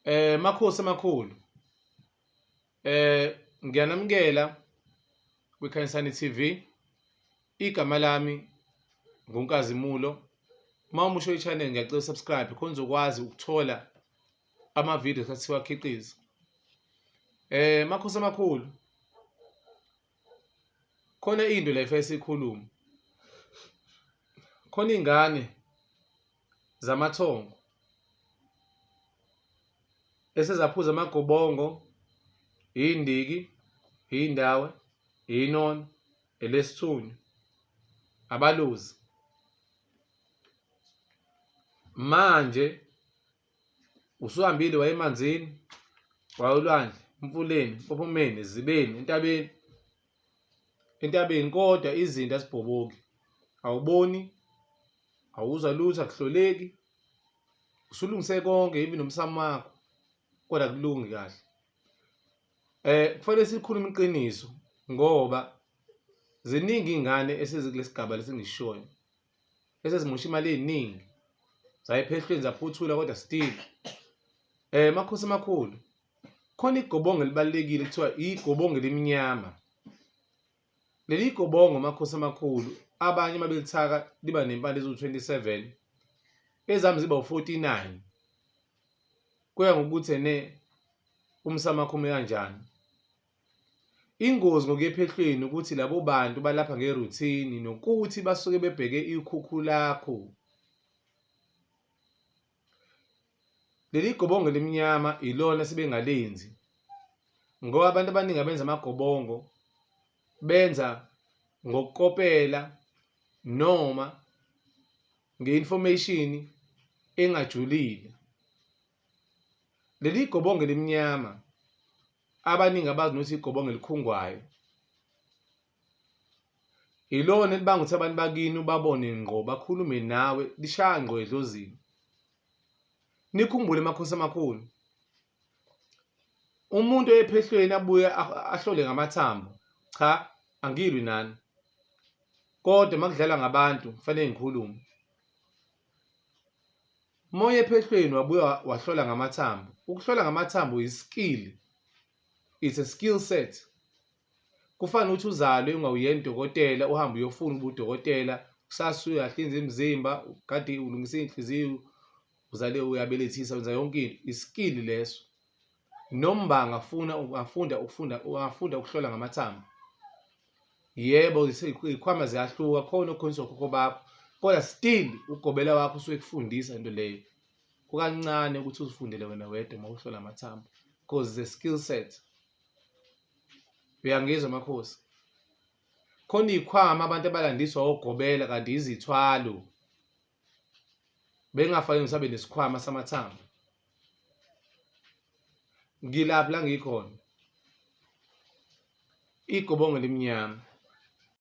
Makhosi amakhulu. Ngiyanamukela kwiKhanyisani TV. Igama lami nguNkazimulo. Mawumusha i-channel ngiyacela subscribe khona uzokwazi ukuthola ama-video esikhathi siwakhiqiza. Makhosi amakhulu. Khona into la efike sikhulume. Khona ingane zamathongo esezaphuza amagobongo, indiki, indawe, inono, elesithunyu, abalozi. Manje usuhambile waye emanzini, wayolwandle, emfuleni, empophomeni, ezibeni, entabeni kodwa izinto azibhoboki. Awuboni, awuzwa lutho, akuhloleki. Usulungise konke even nomsamo wakho kodwa akulungi kahle. Kufanele sikhulume iqiniso ngoba ziningi izingane esezikulesigaba lesengishoyo esezimosha imali eziningi zayephehlweni zaphuthula kodwa still. Makhosi amakhulu, khona igobongo elibalulekile kuthiwa igobongo elimnyama. Leli gobongo makhosi amakhulu abanye mabelithaka liba nempande eziwu-27, ezami ziba u-49. Kuya ngokuthi umsamo wakho ume kanjani. Ingozi ngokuya ephehlweni ukuthi labo bantu balapha ngeruthini nokuthi basuke bebheke ikhukhu lakho. Leli gobongo elimnyama ilona sebengalenzi ngoba abantu abaningi abenza amagobongo benza ngokukopela noma nge-information engajulile. Leli gobongo elimnyama abaningi abazi nokuthi igobongo elikhungwayo ilona elibanga ukuthi abantu bakini ubabone ngqo, bakhulume nawe, lishaya ngqo edlozini. Nikhumbule makhosi amakhulu, umuntu ephehlweni abuye ahlole ngamathambo, cha angilwi nani, kodwa makudlala ngabantu kufanele ngikhulume. Moya ephehlweni wabuya wahlola ngamathambo. Ukuhlola ngamathambo i-skill, it's a skill set. Kufana ukuthi uzalwe ungawuyena udokotela uhambe uyofuna ubudokotela, kusasa uyahlinza imizimba, kade ulungisa inhliziyo, uzale uyabelethisa, wenza yonke into. I-skill leso. Noma ungafunda ukuhlola ngamathambo. Yebo, izikhwama ziyahluka, khona okukhoniswa okhokho bakho, kodwa still ugobela wakho usuke kufundisa into leyo. Kukancane ukuthi uzifundele wena wedwa uma uhlola amathambo because it's a skill set. Uyangizwa makhosi? Khona izikhwama abantu abalandiswa ogobela kanti izithwalo. Bengafanele ngisabe nesikhwama samathambo. Ngilaphi la ngikhona. Igobongo elimnyama